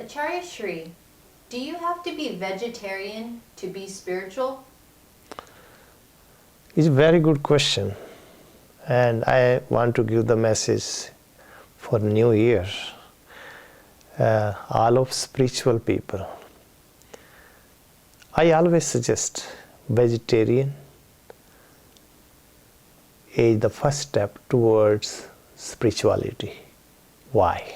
Acharya Shri, do you have to be vegetarian to be spiritual? It's a very good question, and I want to give the message for New Year. All of spiritual people, I always suggest vegetarian is the first step towards spirituality. Why?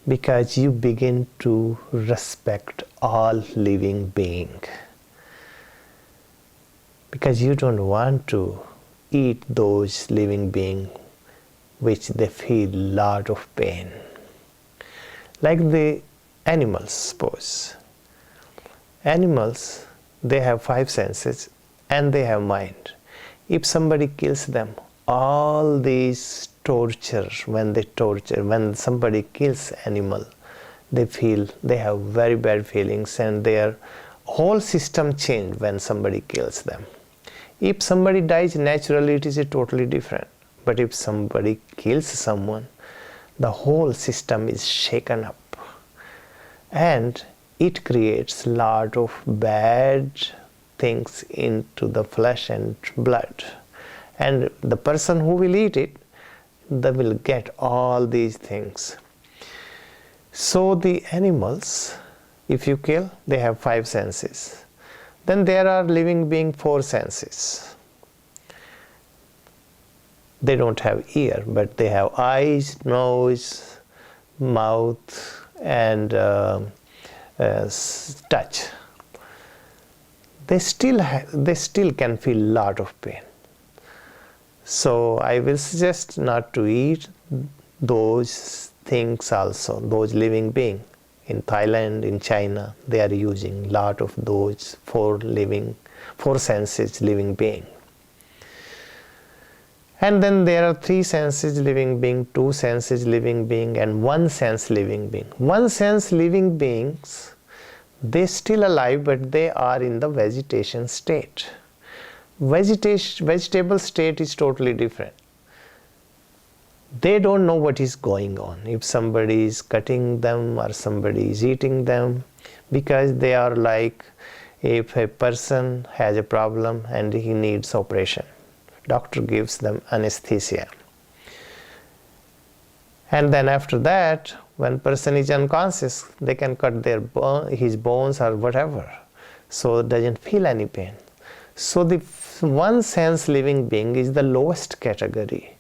Because you begin to respect all living being. Because you don't want to eat those living beings which they feel lot of pain. Like the animals, suppose. Animals, they have 5 senses and they have mind. If somebody kills them, all these torture, when somebody kills animal, they have very bad feelings and their whole system change when somebody kills them. If somebody dies naturally, it is a totally different. But if somebody kills someone, the whole system is shaken up. And it creates a lot of bad things into the flesh and blood. And the person who will eat it, they will get all these things. So the animals, if you kill, they have 5 senses. Then there are living being 4 senses. They don't have ear, but they have eyes, nose, mouth, and touch. They still can feel a lot of pain. So I will suggest not to eat those things also, those living beings. In Thailand, in China, they are using a lot of those 4 senses living beings. And then there are 3 senses living being, 2 senses living being, and 1 sense living being. 1 sense living beings, they still alive, but they are in the vegetation state. Vegetable state is totally different. They don't know what is going on, if somebody is cutting them or somebody is eating them, because they are like, if a person has a problem and he needs operation, doctor gives them anesthesia. And then after that, when person is unconscious, they can cut his bones or whatever, so doesn't feel any pain. So the 1 sense living being is the lowest category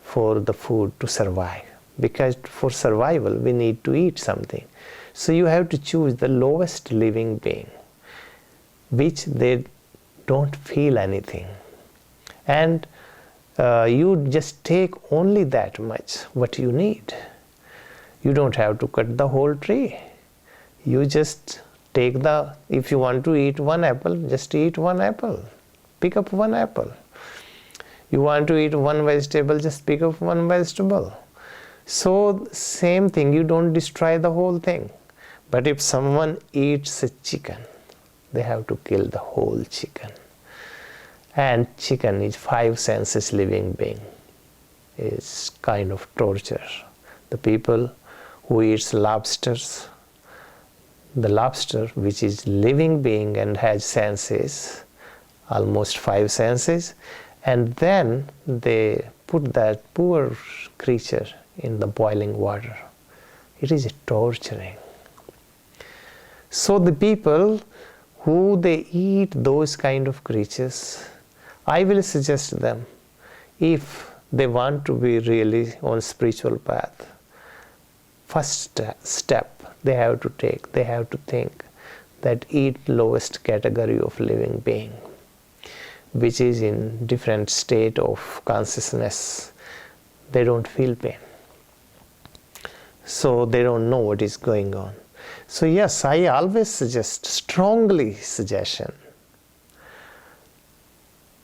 for the food to survive, because for survival we need to eat something. So you have to choose the lowest living being, which they don't feel anything. And you just take only that much what you need. You don't have to cut the whole tree. You just take if you want to eat 1 apple, just eat 1 apple. Pick up 1 apple. You want to eat 1 vegetable, just pick up 1 vegetable. So same thing, you don't destroy the whole thing. But if someone eats a chicken, they have to kill the whole chicken. And chicken is 5 senses living being. It's kind of torture. The people who eats lobsters, the lobster, which is living being and has senses, almost 5 senses, and then they put that poor creature in the boiling water. It is torturing. So the people who they eat those kind of creatures, I will suggest them, if they want to be really on spiritual path, first step they have to think that eat lowest category of living being, which is in different state of consciousness. They don't feel pain. So they don't know what is going on. So yes, I always strongly suggestion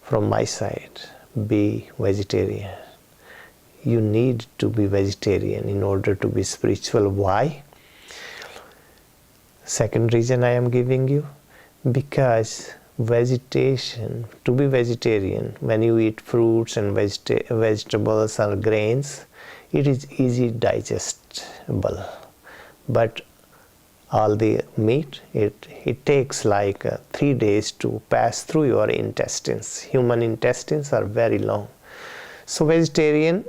from my side, be vegetarian. You need to be vegetarian in order to be spiritual. Why? Second reason I am giving you, because vegetation, to be vegetarian, when you eat fruits and vegetables or grains, it is easy digestible. But all the meat, it takes like 3 days to pass through your intestines. Human intestines are very long. So vegetarian,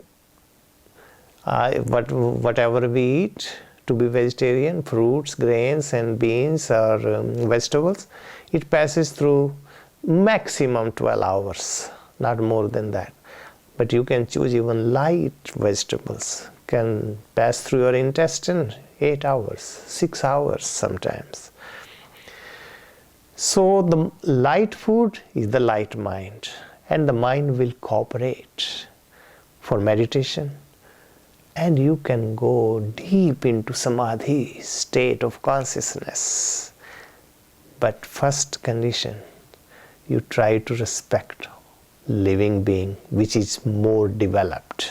whatever we eat, to be vegetarian, fruits, grains and beans or vegetables, it passes through maximum 12 hours, not more than that. But you can choose even light vegetables, can pass through your intestine 8 hours, 6 hours sometimes. So the light food is the light mind, and the mind will cooperate for meditation, and you can go deep into samadhi, state of consciousness. But first condition, you try to respect living being which is more developed.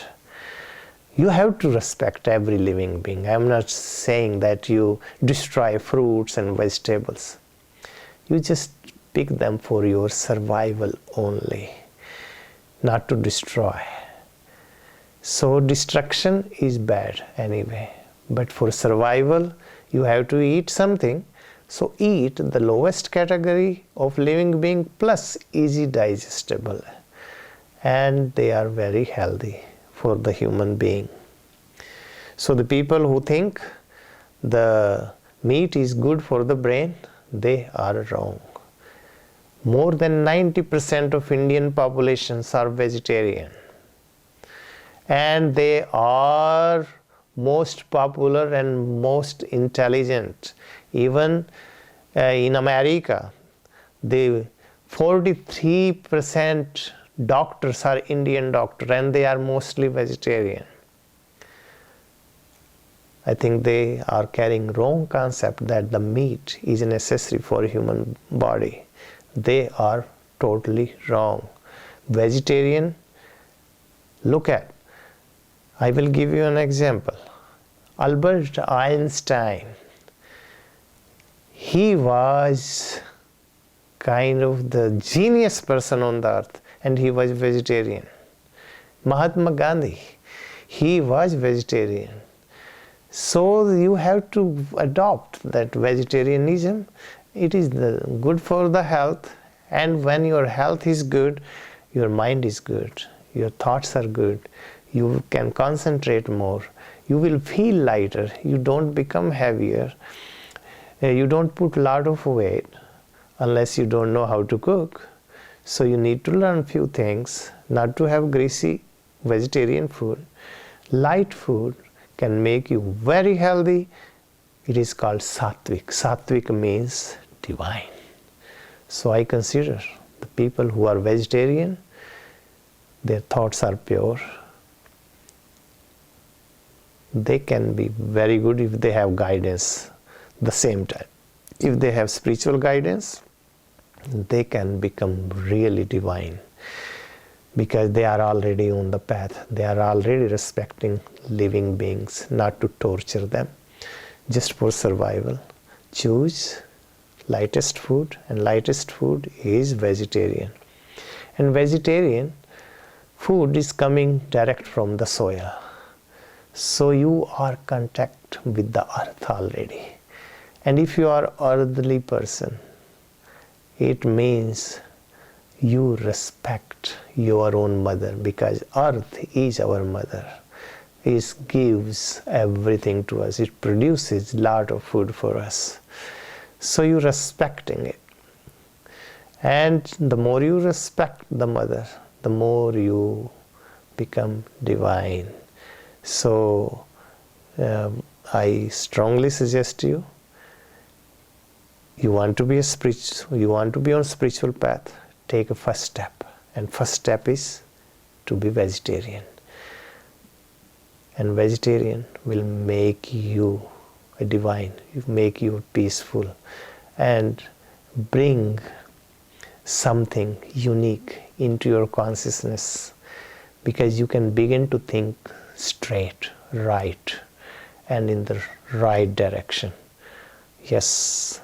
You have to respect every living being. I am not saying that you destroy fruits and vegetables. You just pick them for your survival only, not to destroy. So destruction is bad anyway, but for survival you have to eat something. So eat the lowest category of living being plus easy digestible, and they are very healthy for the human being. So the people who think the meat is good for the brain, they are wrong. More than 90% of Indian populations are vegetarian, and they are most popular and most intelligent. Even in America, the 43% doctors are Indian doctors, and they are mostly vegetarian. I think they are carrying wrong concept that the meat is necessary for human body. They are totally wrong. Vegetarian, look at, I will give you an example. Albert Einstein, he was kind of the genius person on the earth, and he was vegetarian. Mahatma Gandhi, he was vegetarian. So you have to adopt that vegetarianism. It is good for the health, and when your health is good, your mind is good, your thoughts are good, you can concentrate more, you will feel lighter, you don't become heavier, you don't put a lot of weight unless you don't know how to cook. So you need to learn few things, not to have greasy vegetarian food. Light food can make you very healthy. It is called sattvic. Sattvic means divine. So I consider the people who are vegetarian, their thoughts are pure. They can be very good if they have guidance the same time. If they have spiritual guidance, they can become really divine, because they are already on the path. They are already respecting living beings, not to torture them, just for survival. Choose lightest food, and lightest food is vegetarian. And vegetarian food is coming direct from the soil. So you are in contact with the earth already. And if you are earthly person, it means you respect your own mother, because earth is our mother. It gives everything to us. It produces a lot of food for us. So you're respecting it. And the more you respect the mother, the more you become divine. So I strongly suggest you want to be on spiritual path, take a first step. And first step is to be vegetarian. And vegetarian will make you a divine, make you peaceful, and bring something unique into your consciousness, because you can begin to think straight, right, and in the right direction. Yes,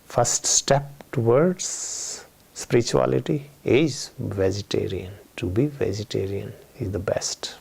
first step towards spirituality is vegetarian. To be vegetarian is the best.